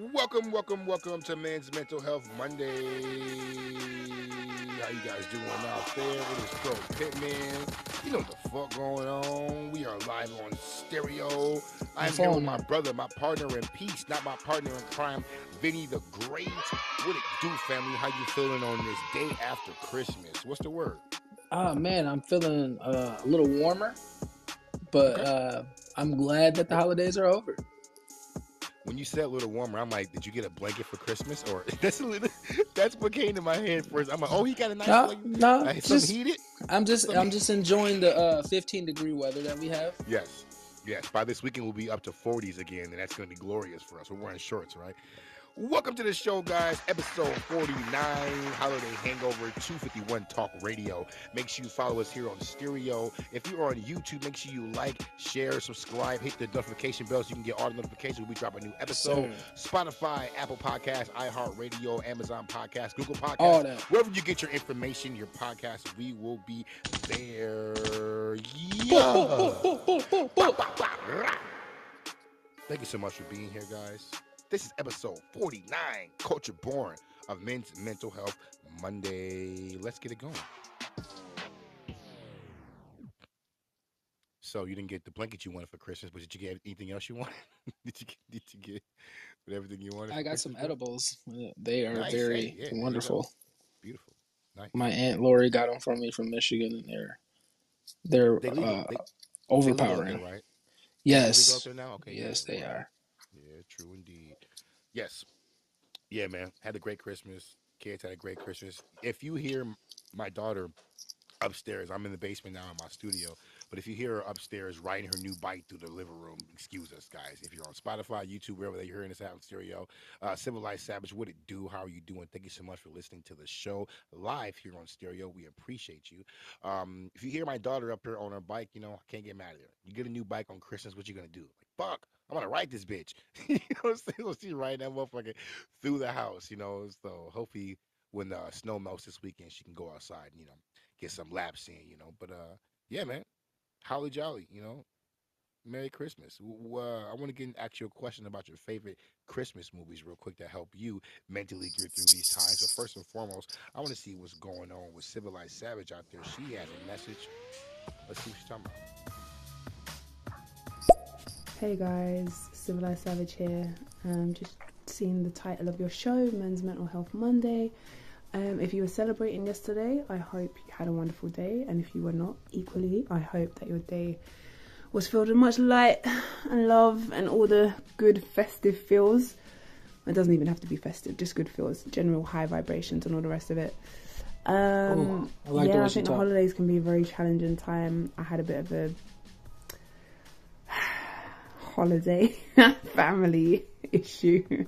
Welcome to Men's Mental Health Monday. How you guys doing out there? It is Pro Pitman. You know what the fuck going on. We are live on stereo. My I'm here with phone my now. brother, my partner in peace, not my partner in crime, Venie The Great. What it do, family? How you feeling on this day after Christmas? What's the word? Man, I'm feeling a little warmer, but Okay. I'm glad that the holidays are over. When you said a little warmer, I'm like, did you get a blanket for Christmas? Or that's what came to my head first. I'm like, oh, he got a nice No, blanket, no, some just heated, I'm just some. I'm just enjoying the 15-degree weather that we have. Yes, yes. By this weekend, we'll be up to 40s again, and that's going to be glorious for us. We're wearing shorts, right? Welcome to the show, guys. Episode 49, Holiday Hangover 251 Talk Radio. Make sure you follow us here on Stereo. If you're on YouTube, make sure you like, share, subscribe, hit the notification bell so you can get all the notifications when we drop a new Yes, episode. sir. Spotify, Apple Podcasts, iHeartRadio, Amazon Podcasts, Google All Podcasts. that. Wherever you get your information, your podcast, we will be there. Boop, boop, Yeah. boop, boop, boop, boop, boop. Thank you so much for being here, guys. This is episode 49, Culture Born of Men's Mental Health Monday. Let's get it going. So you didn't get the blanket you wanted for Christmas, but did you get anything else you wanted? Did you get everything you wanted I for got some Christmas, bro? edibles. They are Nice. Hey, very yeah, there you go. wonderful. Beautiful. Nice. My aunt Lori got them for me from Michigan, and they're They legal. They legal up there, overpowering. right? They legal up Yes, there now. Okay, yeah, yes, they they are. are. Yeah, true indeed. Yes, yeah, man. Had a great Christmas. Kids had a great Christmas. If you hear my daughter upstairs. I'm in the basement now in my studio. But if you hear her upstairs riding her new bike through the living room, excuse us, guys. If you're on Spotify, YouTube, wherever you're hearing this out in stereo, Civilized Savage, what it do? How are you doing? Thank you so much for listening to the show live here on stereo. We appreciate you. If you hear my daughter up here on her bike, I can't get mad at her. You get a new bike on Christmas, what you gonna do? Like, fuck. I'm gonna ride this bitch. You know what I'm saying? So she riding that motherfucker through the house. So hopefully when the snow melts this weekend, she can go outside and, get some laps in. But yeah, man, holly jolly. Merry Christmas. I want to ask you a question about your favorite Christmas movies real quick to help you mentally get through these times. But first and foremost, I want to see what's going on with Civilized Savage out there. She has a message. Let's see what she's talking about. Hey guys, Civilized Savage here. Just seeing the title of your show, Men's Mental Health Monday. If you were celebrating yesterday, I hope you had a wonderful day. And if you were not, equally, I hope that your day was filled with much light and love and all the good festive feels. It doesn't even have to be festive, just good feels, general high vibrations and all the rest of it. Ooh, I like the way I she think the talked. holidays can be a very challenging time. I had a bit of a holiday family issue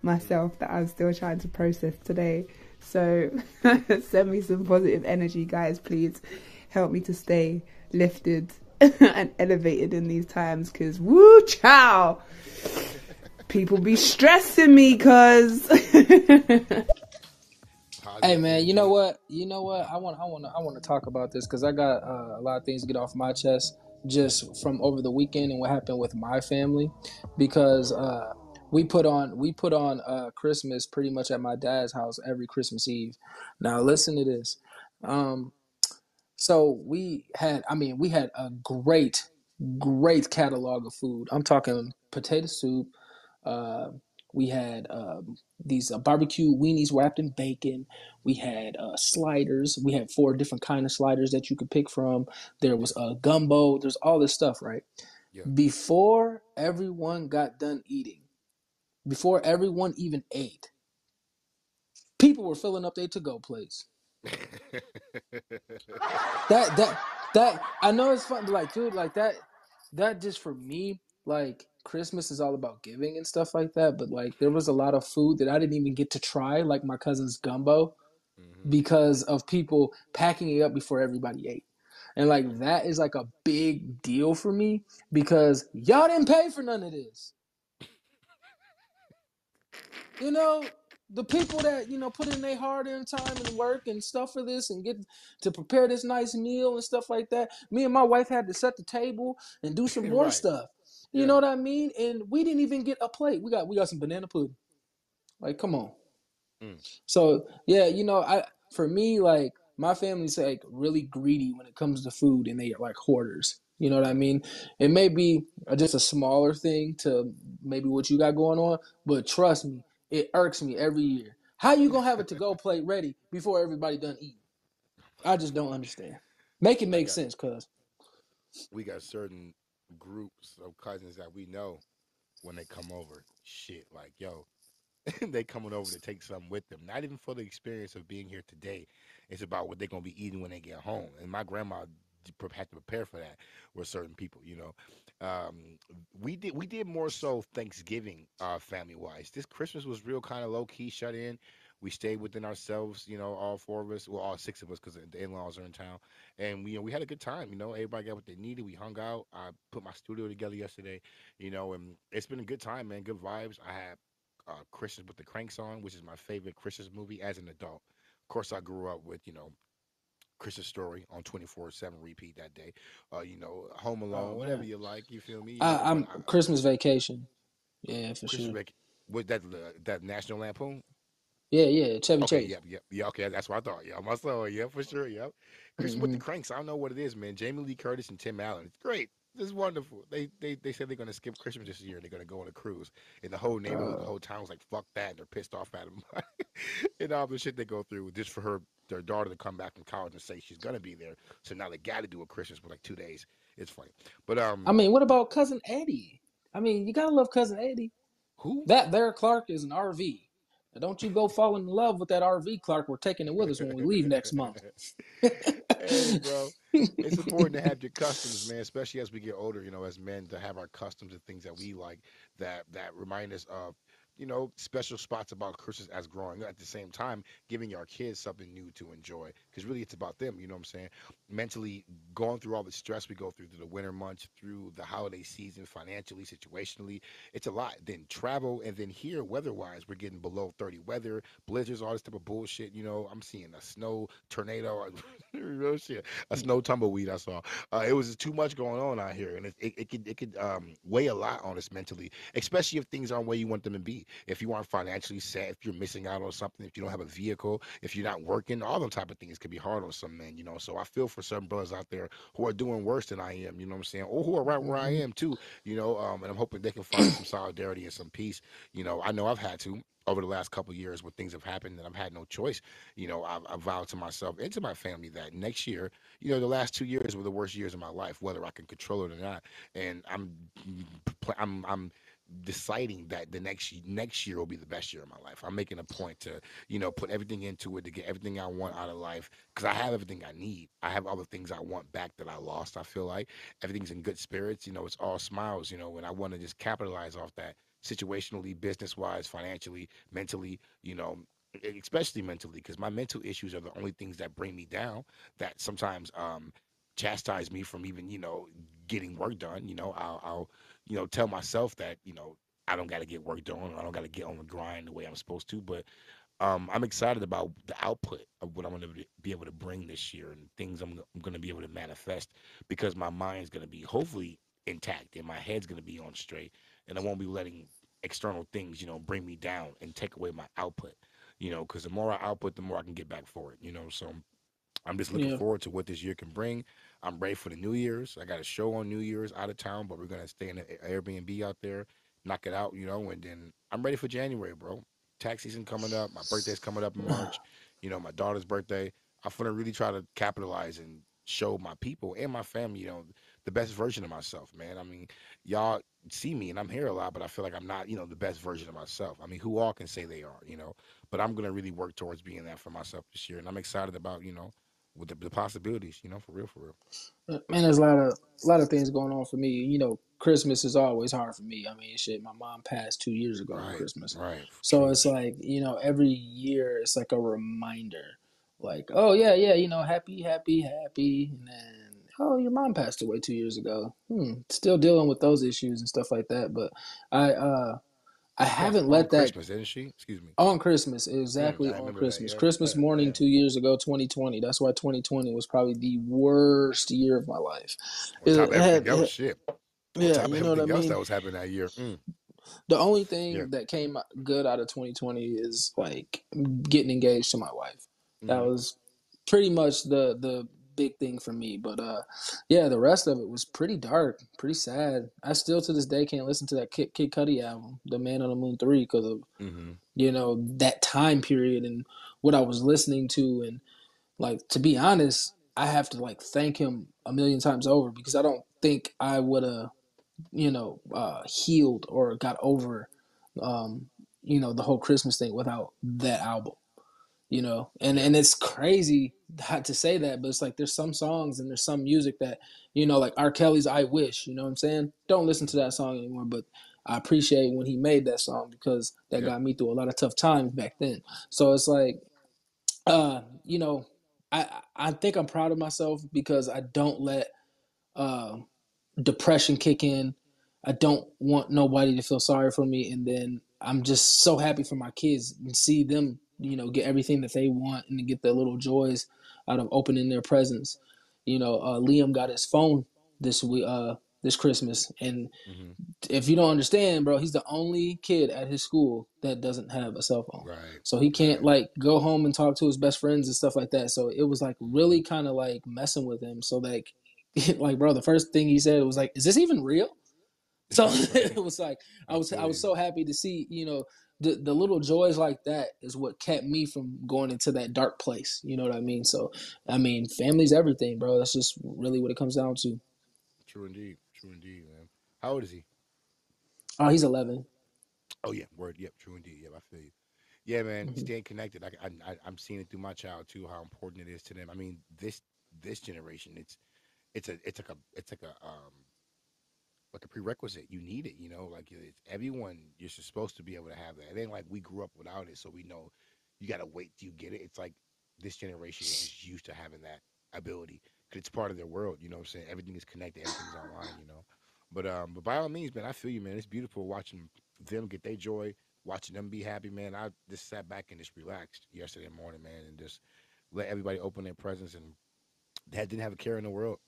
myself that I'm still trying to process today. So send me some positive energy, guys. Please help me to stay lifted and elevated in these times, because woo chow, people be stressing me cause Hey Positive man, you know energy. what? I want to talk about this because I got a lot of things to get off my chest just from over the weekend and what happened with my family, because we put on Christmas pretty much at my dad's house every Christmas Eve. Now listen to this. Um, so we had a great catalog of food. I'm talking potato soup. Uh, we had these barbecue weenies wrapped in bacon. We had sliders. We had four different kind of sliders that you could pick from. There Yeah, was gumbo. There's all this stuff, right? yeah. Before everyone got done eating, before everyone even ate, people were filling up their to-go plates. That I know it's fun, like dude, like that just for me, like Christmas is all about giving and stuff like that. But like there was a lot of food that I didn't even get to try, like my cousin's gumbo, Hmm. because of people packing it up before everybody ate. And like that is like a big deal for me because y'all didn't pay for none of this. You know, the people that, put in their hard earned time and work and stuff for this and get to prepare this nice meal and stuff like that. Me and my wife had to set the table and do some more Right. stuff. You know Yeah. what I mean? And we didn't even get a plate. We got some banana pudding. Like, come on. Mm. So yeah, I for me, like my family's like really greedy when it comes to food, and they are like hoarders. You know what I mean? It may be just a smaller thing to maybe what you got going on, but trust me, it irks me every year. How you gonna have a to go plate ready before everybody done eating? I just don't understand. Make it I make got sense, cuz. we got certain groups of cousins that we know when they come over. Shit, like yo, they coming over to take something with them. Not even for the experience of being here today. It's about what they're gonna be eating when they get home. And my grandma had to prepare for that with certain people. We did more so Thanksgiving, family wise. This Christmas was real kind of low key, shut in. We stayed within ourselves, all four of us, well, all six of us, because the in-laws are in town, and we had a good time. Everybody got what they needed. We hung out. I put my studio together yesterday, and it's been a good time, man. Good vibes. I had Christmas with the Cranks on, which is my favorite Christmas movie as an adult. Of course, I grew up with Christmas Story on 24/7 repeat that day. Home Oh Alone, whatever man, you like. You feel me? But I'm Christmas Vacation. Yeah, for Christmas sure. Vac with that National Lampoon. Yeah, yeah, Chevy Okay, Chase. yep, yep, yeah. Okay, that's what I thought. Yeah, my son. Yeah, for sure. Yep. Christmas with the Hmm. Cranks. I don't know what it is, man. Jamie Lee Curtis and Tim Allen. It's great. This is wonderful. They said they're gonna skip Christmas this year. They're gonna go on a cruise, and the whole neighborhood, the Uh, whole town was like, "Fuck that!" And they're pissed off at him, and all the shit they go through just for their daughter to come back from college and say she's gonna be there. So now they got to do a Christmas for like 2 days. It's funny, but I mean, what about Cousin Eddie? I mean, you gotta love Cousin Eddie. who? That there, Clark, is an RV. Now, don't you go fall in love with that RV, Clark. We're taking it with us when we leave next month. Hey, bro, it's important to have your customs, man, especially as we get older, as men, to have our customs and things that we like that remind us of, special spots about Christmas as growing up. At the same time, giving our kids something new to enjoy, because really it's about them, you know what I'm saying? Mentally, going through all the stress we go through the winter months, through the holiday season, financially, situationally, it's a lot. Then travel, and then here, weather-wise, we're getting below 30 weather, blizzards, all this type of bullshit. I'm seeing a snow tornado, real shit, a snow tumbleweed. I saw. It was just too much going on out here, and it could weigh a lot on us mentally, especially if things aren't where you want them to be. If you aren't financially set, if you're missing out on something, if you don't have a vehicle, if you're not working, all those type of things can be hard on some men. So I feel for some brothers out there who are doing worse than I am. You know what I'm saying, or who are right where I Hmm. am too. And I'm hoping they can find some solidarity and some peace. I know I've had to over the last couple of years where things have happened and I've had no choice. I've vowed to myself and to my family that next year, the last 2 years were the worst years of my life, whether I can control it or not. And I'm deciding that the next year will be the best year of my life. I'm making a point to, put everything into it to get everything I want out of life, because I have everything I need. I have all the things I want back that I lost. I feel like everything's in good spirits. It's all smiles. And I want to just capitalize off that situationally, business wise, financially, mentally. Especially mentally, because my mental issues are the only things that bring me down. That sometimes chastise me from even getting work done. I'll tell myself that I don't got to get work done. I don't got to get on the grind the way I'm supposed to. But I'm excited about the output of what I'm going to be able to bring this year and things I'm going to be able to manifest, because my mind's going to be hopefully intact and my head's going to be on straight, and I won't be letting external things bring me down and take away my output. Because the more I output, the more I can get back for it. So I'm just looking Yeah, forward to what this year can bring. I'm ready for the New Year's. I got a show on New Year's out of town, but we're gonna stay in an Airbnb out there, knock it out, and then I'm ready for January, bro. Tax season coming up. My birthday's coming up in March. My daughter's birthday. I'm gonna really try to capitalize and show my people and my family, the best version of myself, man. I mean, y'all see me and I'm here a lot, but I feel like I'm not, the best version of myself. I mean, who all can say they are? But I'm gonna really work towards being that for myself this year, and I'm excited about, with the possibilities, for real, for real. man, there's a lot of things going on for me. Christmas is always hard for me. I mean, shit, my mom passed 2 years ago on Right, Christmas, right, so truly. it's like every year it's like a reminder, like, oh yeah, yeah, happy, happy, happy, and then oh, your mom passed away 2 years ago. Still dealing with those issues and stuff like that, but I uh I She passed haven't on let that Christmas, didn't she? Excuse me. on Christmas, exactly I on remember that. Christmas. Yep. Christmas morning Damn. 2 years ago, 2020. That's why 2020 was probably the worst year of my life. On top of everything else, It shit. On Yeah, top of you know what I everything else mean. that was happening that year. The only Yeah. thing that came good out of 2020 is like getting engaged to my wife. That Mm-hmm. was pretty much the big thing for me. But yeah, the rest of it was pretty dark, pretty sad. I still to this day can't listen to that Kid Cudi album, The Man on the Moon 3, because of Mm-hmm. that time period and what I was listening to. And like, to be honest, I have to like thank him a million times over, because I don't think I would have healed or got over, um, the whole Christmas thing without that album. And Yeah. it's crazy not to say that, but it's like there's some songs and there's some music that, like R. Kelly's "I Wish." You know what I'm saying? Don't listen to Mm-hmm. that song anymore, but I appreciate when he made that song, because that Yep. got me through a lot of tough times back then. So it's like, uh, you know, I think I'm proud of myself because I don't let uh, depression kick in. I don't want nobody to feel sorry for me, and then I'm just so happy for my kids and see them, get everything that they want and to get the little joys out of opening their presents. Liam got his phone this Christmas, and Mm-hmm. if you don't understand, bro, he's the only kid at his school that doesn't have a cell phone. Right. So he can't Right. like go home and talk to his best friends and stuff like that. So it was like Mm-hmm. really kind of like messing with him. So like, like, bro, the first thing he said was like, "Is this even real?" So it Right. was like I I feel was you. so happy to see, the little joys like that is what kept me from going into that dark place. You know what I mean? So I mean, family's everything, bro. That's just really what it comes down to. True indeed. True indeed, man. How old is he? Oh, he's 11. Oh yeah, word. Yep, true indeed. Yep, I feel you. Yeah, man, Hmm. staying connected. I'm seeing it through my child too. How important it is to them. I mean, this generation, it's like a prerequisite. You need it. Like it's everyone. You're supposed to be able to have that. It ain't like we grew up without it, so we know you got to wait till you get it. It's like this generation is just used to having that ability because it's part of their world. You know what I'm saying? Everything is connected. Everything's online. But by all means, man, I feel you, man. It's beautiful watching them get their joy, watching them be happy, man. I just sat back and just relaxed yesterday morning, man, and just let everybody open their presents and that didn't have a care in the world,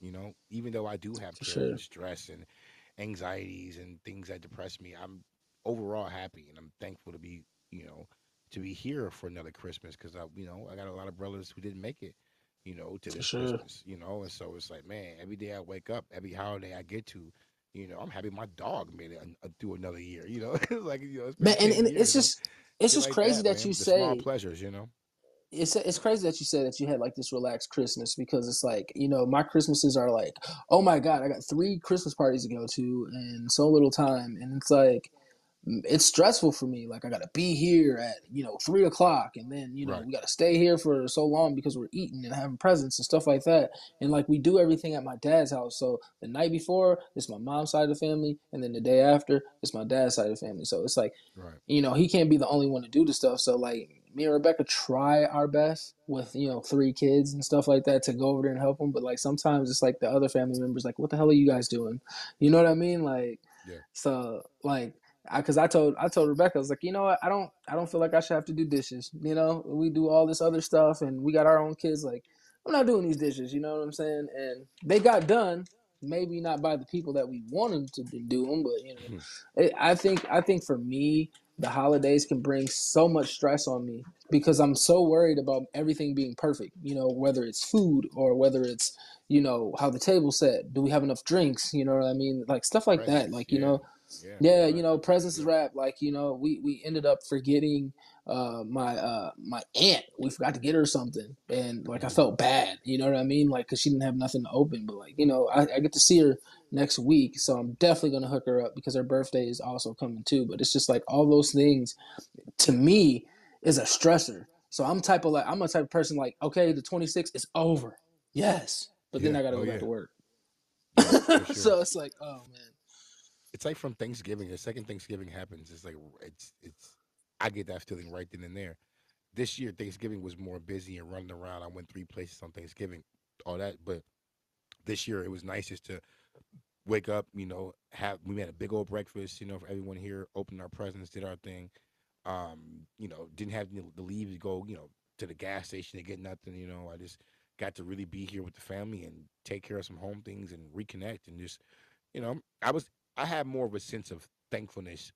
even though I do have For cares sure. and stress and anxieties and things that depress me. I'm overall happy and I'm thankful you know, to be here for another Christmas because I got a lot of brothers who didn't make it, to For this sure. Christmas, and so it's like, man, every day I wake up, every holiday I get to, I'm happy my dog made it through another year, it's like, it's been Man, and, 10 and years and it's shit just like crazy that, that you man. The small say pleasures. it's crazy that you said that you had like this relaxed Christmas, because it's like, my Christmases are like, oh my god, I got 3 Christmas parties to go to and so little time, and it's like it's stressful for me. Like, I gotta be here at 3 o'clock, and then Right, we gotta stay here for so long because we're eating and having presents and stuff like that. And like, we do everything at my dad's house. So the night before it's my mom's side of the family, and then the day after it's my dad's side of the family. So it's like, right, he can't be the only one to do the stuff. So like, me and Rebecca try our best with 3 kids and stuff like that to go over there and help them. But like, sometimes it's like the other family members like, what the hell are you guys doing? You know what I mean? Like, yeah, so like, because I told Rebecca, I was like, you know what, I don't feel like I should have to do dishes. We do all this other stuff and we got our own kids. Like, I'm not doing these dishes. You know what I'm saying? And they got done. Maybe not by the people that we want them to do them, but I think for me, the holidays can bring so much stress on me because I'm so worried about everything being perfect. Whether it's food or whether it's how the table's set. Do we have enough drinks? You know what I mean? Like, stuff like that. presence, Like, yeah, yeah, yeah, right, presents is yep, wrapped. Like, we ended up forgetting my aunt. We forgot to get her something, and like, I hmm felt bad. You know what I mean? Like, because she didn't have nothing to open. But like, I get to see her next week, so I'm definitely gonna hook her up because her birthday is also coming too. But it's just like all those things to me is a stressor. So I'm a type of person like, okay, the 26th is over, yes, but then yeah, I got to oh go back yeah, to work. yeah, for sure. So it's like, oh man, It's like from Thanksgiving. The second Thanksgiving happens, it's like it's. I get that feeling right then and there. This year, Thanksgiving was more busy and running around. I went 3 places on Thanksgiving, all that. But this year, it was nice just to wake up. Have we had a big old breakfast. For everyone here, opened our presents, did our thing. Didn't have to leave to go. To the gas station to get nothing. I just got to really be here with the family and take care of some home things and reconnect and just I had more of a sense of thankfulness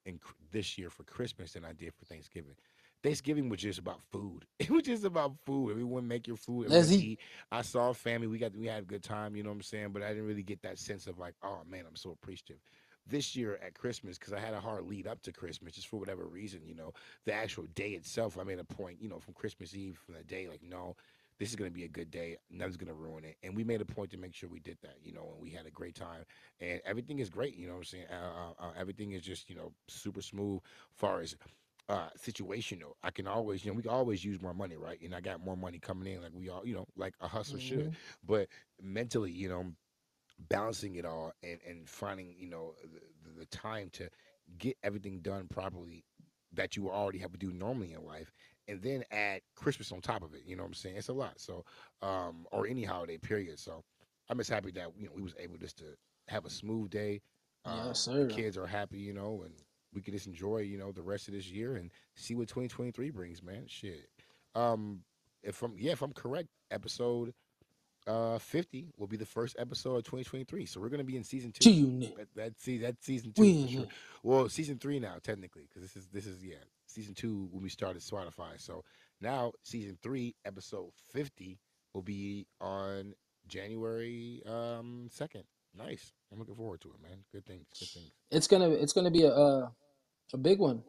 this year for Christmas than I did for Thanksgiving. Thanksgiving was just about food. It was just about food. Everyone make your food. Let's Everyone eat. eat. I saw family. We had a good time. You know what I'm saying? But I didn't really get that sense of like, oh man, I'm so appreciative. This year at Christmas, because I had a hard lead up to Christmas, just for whatever reason, the actual day itself, I made a point, from Christmas Eve, from the day, like, no, this is going to be a good day. Nothing's going to ruin it. And we made a point to make sure we did that, and we had a great time. And everything is great, you know what I'm saying? Everything is just, super smooth far as situational. I can always, we can always use more money, right? And I got more money coming in, like we all, like a hustler should. Hmm. But mentally, balancing it all and finding the time to get everything done properly that you already have to do normally in life, and then add Christmas on top of it. You know what I'm saying? It's a lot. So or any holiday period. So I'm just happy that we was able just to have a smooth day. Yes, The sir. kids are happy, and we can just enjoy the rest of this year and see what 2023 brings, man. Shit. um if I'm correct, episode 50 will be the first episode of 2023. So we're going to be in season 2. G-Unit. That's season 2 We for in sure. here. Well, season 3 now technically, because this is yeah, season 2 when we started Spotify. So now season 3, episode 50 will be on January 2nd. Nice. I'm looking forward to it, man. Good things. Good things. It's gonna be a big one.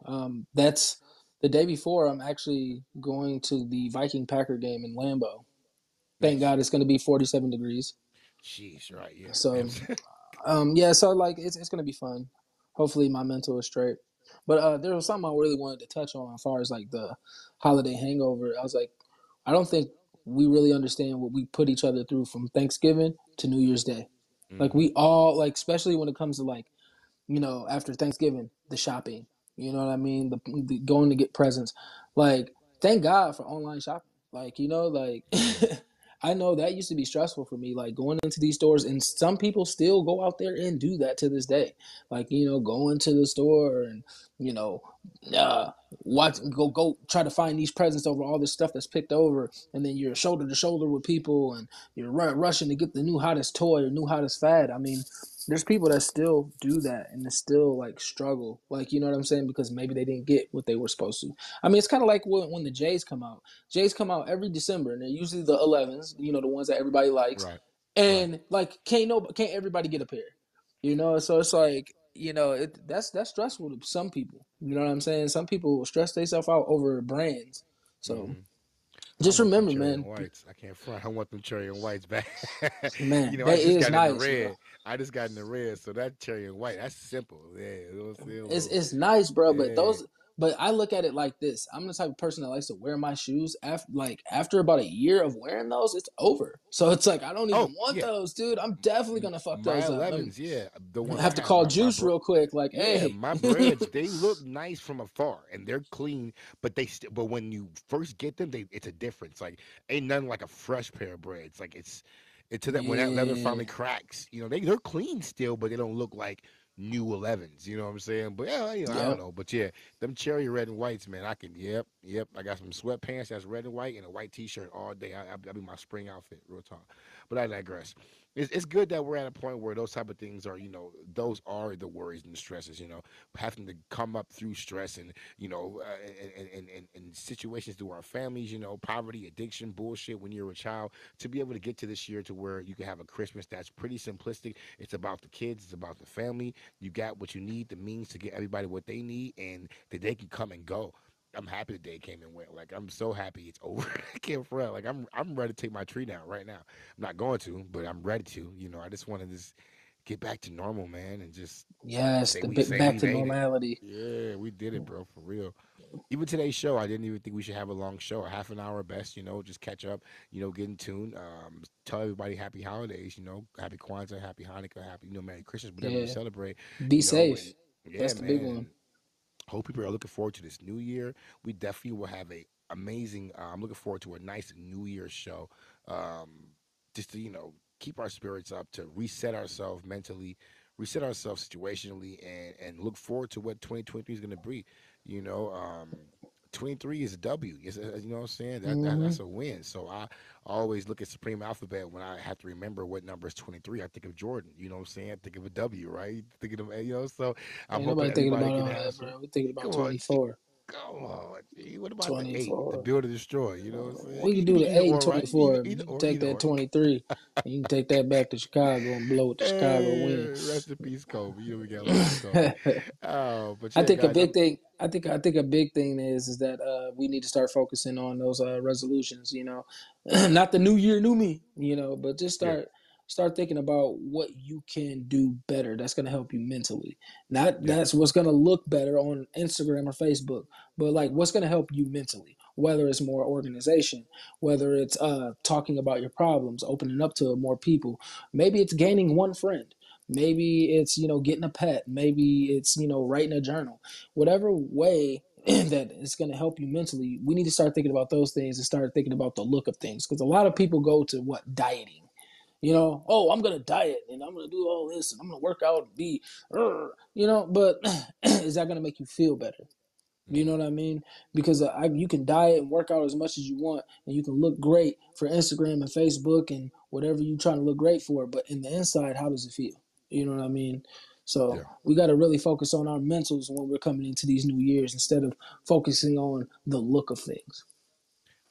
That's the day before. I'm actually going to the Viking Packer game in Lambeau. Thank Nice. God it's gonna be 47 degrees. Sheesh. Right. Yeah. So yeah, so like it's gonna be fun. Hopefully my mental is straight. But there was something I really wanted to touch on as far as like the holiday hangover. I was like, I don't think we really understand what we put each other through from Thanksgiving to New Year's Day. Like Mm-hmm. we all like, especially when it comes to like after Thanksgiving, the shopping. You know what I mean? The going to get presents. Like, thank God for online shopping. Like, like Yeah. I know that used to be stressful for me, like going into these stores, and some people still go out there and do that to this day. Like, going to the store and you know, watch go try to find these presents over all this stuff that's picked over, and then you're shoulder to shoulder with people, and you're rushing to get the new hottest toy or new hottest fad. I mean, there's people that still do that and they still like struggle, like you know what I'm saying, because maybe they didn't get what they were supposed to. I mean, it's kind of like when the Jays come out. Jays come out every December, and they're usually the 11s, the ones that everybody likes, Right. Right. and like can't everybody get a pair, So it's like that's stressful to some people. You know what I'm saying? Some people stress themselves out over brands. So Mm-hmm. I just want them remember, cherry and man, whites. I can't front. I want them cherry and whites back. man, I that just is got in the nice, bro. red. I just got in the red, so that cherry and white, that's simple. Yeah, you know what I'm saying? A It's little, it's nice, bro. But yeah. I look at it like this. I'm the type of person that likes to wear my shoes after about a year of wearing those, it's over. So it's like I don't Oh, even want yeah. those, dude. I'm definitely gonna fuck My those up. 11s, yeah. The I ones I have to have, call Juice real quick. Like, yeah, hey, my breads, they look nice from afar and they're clean, but but when you first get them, it's a difference. Like, ain't nothing like a fresh pair of breads. Like, it's to that when that leather finally yeah, cracks, they're clean still, but they don't look like new 11s. You know what I'm saying? But yeah, I don't yep, know. But yeah, them cherry red and whites, man, I can, yep. I got some sweatpants that's red and white and a white t shirt all day. That'll be my spring outfit, real talk. But I digress. It's good that we're at a point where those type of things are, those are the worries and the stresses, having to come up through stress and, and situations through our families, poverty, addiction, bullshit when you're a child, to be able to get to this year to where you can have a Christmas that's pretty simplistic. It's about the kids, it's about the family. You got what you need, the means to get everybody what they need, and that they can come and go. I'm happy the day came and went. Like I'm so happy it's over. I can't front. Like I'm ready to take my tree down right now. I'm not going to, but I'm ready to. I just want to just get back to normal, man, and just yes, say the we bit say back we to made it. normality. Yeah, we did it, bro, for real. Even today's show, I didn't even think we should have a long show, a half an hour best. Just catch up. Get in tune. Tell everybody happy holidays. Happy Kwanzaa, happy Hanukkah, happy Merry Christmas, whatever you Yeah, celebrate. be And safe. yeah, That's the big man, one. and hope people are looking forward to this new year. We definitely will have a amazing. I'm looking forward to a nice New Year's show. Um, just to keep our spirits up, to reset ourselves mentally, reset ourselves situationally, and look forward to what 2023 is going to bring. You know, um, 23 is a W. You know what I'm saying? That's Hmm. a win. So I always look at Supreme Alphabet when I have to remember what number is 23. I think of Jordan. You know what I'm saying? I think of a W, right? Think of So I'm Ain't hoping nobody thinking everybody about can all have that, some. bro. We thinking about Come on, G. 24. Come on, G. What about the eight? The 24. build or destroy. You know what I'm saying? We You can can do be the either 8 and or, right? Either 24. either You can or take either that or. 23. And you can take that back to Chicago and blow it to Chicago win. Rest in peace, Kobe. You know we gotta love Kobe. Oh, but I yeah, think a guys, big I'm thing. I think a big thing is that we need to start focusing on those resolutions. Not the new year, new me. But just yeah, start thinking about what you can do better. That's going to help you mentally. Not yeah. that's what's going to look better on Instagram or Facebook, but like what's going to help you mentally. Whether it's more organization, whether it's talking about your problems, opening up to more people. Maybe it's gaining one friend. Maybe it's getting a pet. Maybe it's writing a journal. Whatever way that is going to help you mentally, we need to start thinking about those things and start thinking about the look of things. Because a lot of people go to what dieting. Oh, I'm gonna diet and I'm gonna do all this and I'm gonna work out and be, but is that gonna make you feel better? You know Mm, what I mean? Because you can diet and work out as much as you want, and you can look great for Instagram and Facebook and whatever you're trying to look great for. But in the inside, how does it feel? You know what I mean? So yeah. we got to really focus on our mentals when we're coming into these new years instead of focusing on the look of things.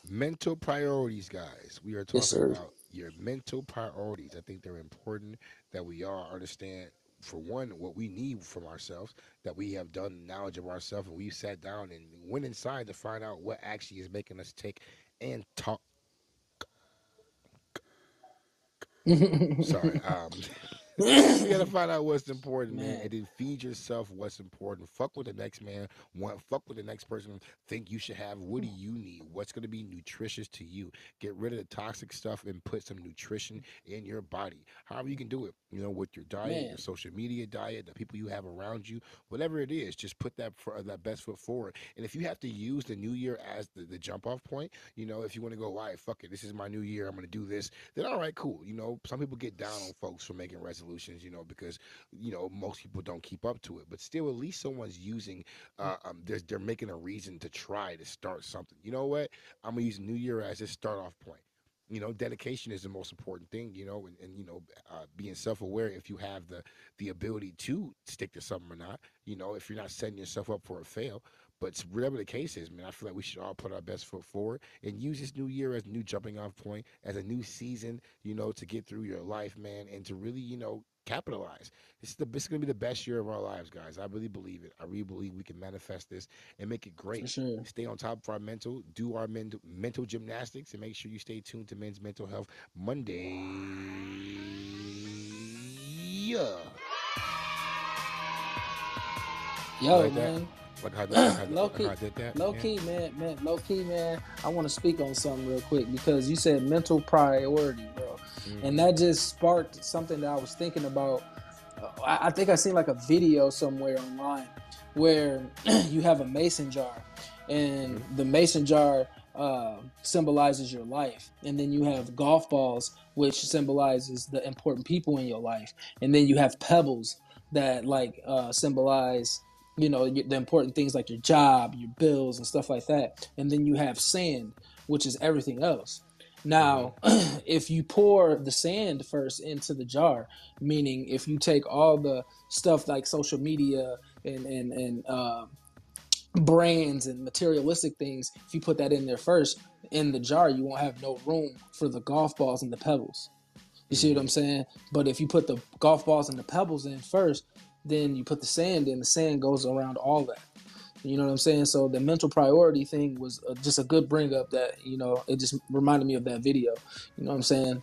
Mental priorities, guys. We are Yes, talking sir. about your mental priorities. I think they're important that we all understand, for one, what we need from ourselves, that we have done knowledge of ourselves, and we've sat down and went inside to find out what actually is making us tick and talk. Sorry. You gotta find out what's important, man, Man, and then feed yourself what's important. Fuck what the next man want. Fuck what the next person think you should have. What do you need? What's gonna be nutritious to you? Get rid of the toxic stuff and put some nutrition in your body. However you can do it. With your diet, your man, social media diet, the people you have around you, whatever it is, just put that best foot forward. And if you have to use the new year as the jump off point, if you want to go, all right, fuck it, this is my new year, I'm gonna do this, then all right, cool. Some people get down on folks for making resolutions, because most people don't keep up to it. But still, at least someone's using. They're making a reason to try to start something. You know what? I'm gonna use New Year as a start off point. Dedication is the most important thing. And being self aware if you have the ability to stick to something or not. If you're not setting yourself up for a fail. But whatever the case is, man, I feel like we should all put our best foot forward and use this new year as a new jumping off point, as a new season, to get through your life, man, and to really, capitalize. This is gonna be the best year of our lives, guys. I really believe it. I really believe we can manifest this and make it for great. sure. Stay on top of our do our mental gymnastics, and make sure you stay tuned to Men's Mental Health Monday. Yeah. You Yo, like that? man. Low Like how key, I did that? low Yeah. key, man. Low key, man. I want to speak on something real quick because you said mental priority, bro, and Mm-hmm. that just sparked something that I was thinking about. I think I seen like a video somewhere online where you have a mason jar, and Mm-hmm. the mason jar symbolizes your life, and then you have golf balls, which symbolizes the important people in your life, and then you have pebbles that like symbolize the important things like your job, your bills, and stuff like that, and then you have sand, which is everything else. Mm-hmm. Now, if you pour the sand first into the jar, meaning if you take all the stuff like social media and brands and materialistic things, if you put that in there first in the jar, you won't have no room for the golf balls and the pebbles. You see what Mm-hmm. I'm saying? But if you put the golf balls and the pebbles in first, then you put the sand in. The sand goes around all that. You know what I'm saying? So the mental priority thing was just a good bring up that it just reminded me of that video. You know what I'm saying?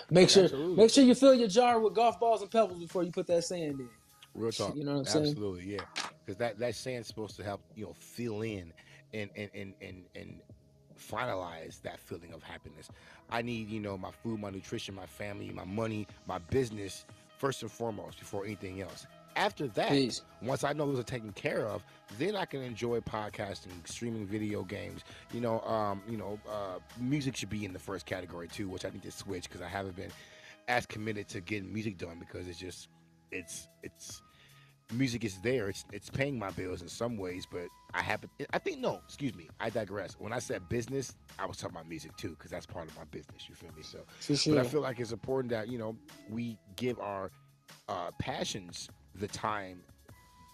make sure Absolutely. make sure you fill your jar with golf balls and pebbles before you put that sand in. Real talk. You know what I'm saying? Absolutely, yeah. Because that sand's supposed to help, fill in and finalize that feeling of happiness. I need, my food, my nutrition, my family, my money, my business, first and foremost, before anything else. After that, Peace. once I know those are taken care of, then I can enjoy podcasting, streaming video games. Music should be in the first category too, which I need to switch because I haven't been as committed to getting music done because it's just it's music is there. It's paying my bills in some ways, but I happen. I think no, excuse me. I digress. When I said business, I was talking about music too, because that's part of my business. You feel me? So, For but I sure. feel like it's important that we give our passions the time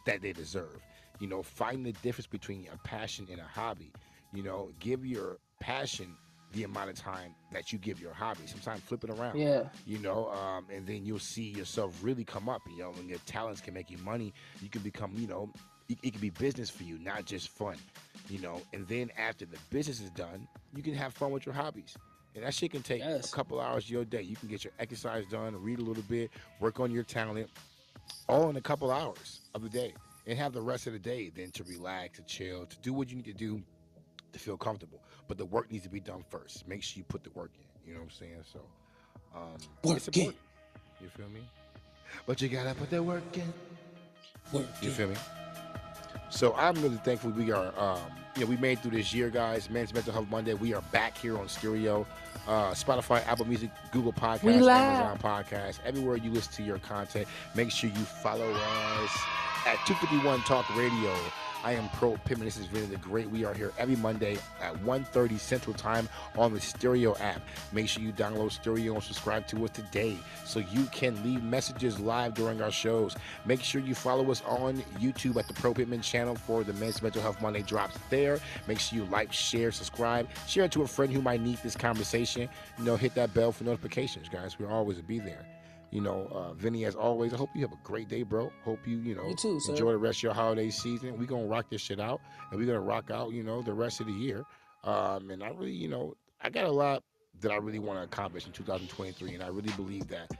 that they deserve. Find the difference between a passion and a hobby. Give your passion the amount of time that you give your hobby. Sometimes flip it around, Yeah. and then you'll see yourself really come up. When your talents can make you money, you can become, it can be business for you, not just fun. And then after the business is done, you can have fun with your hobbies. And that shit can take a Yes. couple hours of your day. You can get your exercise done, read a little bit, work on your talent, all in a couple hours of the day, and have the rest of the day then to relax, to chill, to do what you need to do to feel comfortable. But the work needs to be done first. Make sure you put the work in. You know what I'm saying? So it's Working. important. You feel me? But you gotta put the work in. You Working. feel me? So I'm really thankful we are, we made it through this year, guys. Men's Mental Health Monday. We are back here on Stereo, Spotify, Apple Music, Google We Podcasts, Amazon live. Podcasts, everywhere you listen to your content. Make sure you follow us at 251 Talk Radio. I am Pro Pittman. This is Venie The Great. We are here every Monday at 1:30 Central Time on the Stereo app. Make sure you download Stereo and subscribe to us today so you can leave messages live during our shows. Make sure you follow us on YouTube at the Pro Pittman channel for the Men's Mental Health Monday drops there. Make sure you like, share, subscribe, share it to a friend who might need this conversation. Hit that bell for notifications, guys. We'll always be there. Vinny, as always, I hope you have a great day, bro. Hope you, You too, sir. enjoy the rest of your holiday season. We're going to rock this shit out, and we're going to rock out, the rest of the year. And I really, I got a lot that I really want to accomplish in 2023, and I really believe that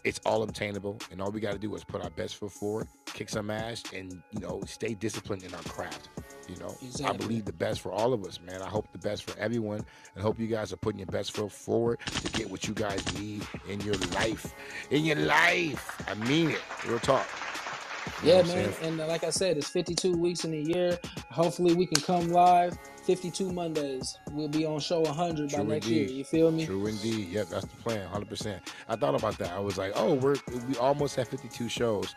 it's all obtainable, and all we got to do is put our best foot forward, kick some ass, and stay disciplined in our craft. I Exactly. believe the best for all of us, man. I hope the best for everyone, and hope you guys are putting your best foot forward to get what you guys need in your life. In your life, I mean it. Real talk. You know what Yeah, I'm saying? man. And like I said, it's 52 weeks in a year. Hopefully, we can come live 52 Mondays. We'll be on show 100 by True next year. indeed. You feel me? True indeed. Yep, that's the plan. 100%. I thought about that. I was like, oh, we almost have 52 shows,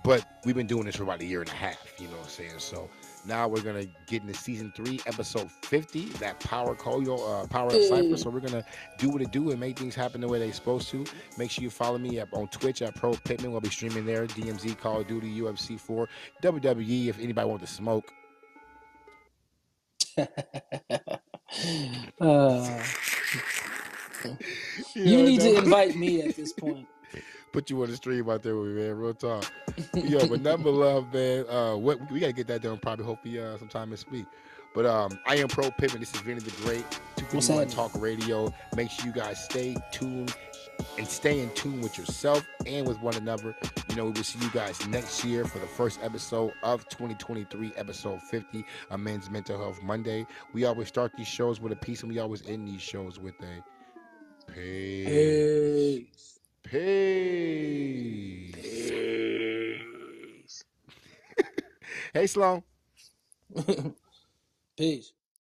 but we've been doing this for about a year and a half. You know what I'm saying? So now we're gonna get into season 3, episode 50, that power up cipher. Hey. So we're gonna do what it do and make things happen the way they're supposed to. Make sure you follow me up on Twitch at Pro Pittman. We'll be streaming there. DMZ, Call of Duty, UFC 4, WWE. If anybody wants to smoke, uh, you yeah, need to no. invite me at this point. Put you on the stream out there with me, man. Real talk. Yo, but number love, man. What we gotta get that done probably hopefully sometime this week. But I am Pro Pittman. This is Venie The Great, What's 251 happening? Talk Radio. Make sure you guys stay tuned and stay in tune with yourself and with one another. We will see you guys next year for the first episode of 2023, episode 50 of Men's Mental Health Monday. We always start these shows with a piece, and we always end these shows with a peace. Peace. Peace. Peace. Hey, Sloan. Peace.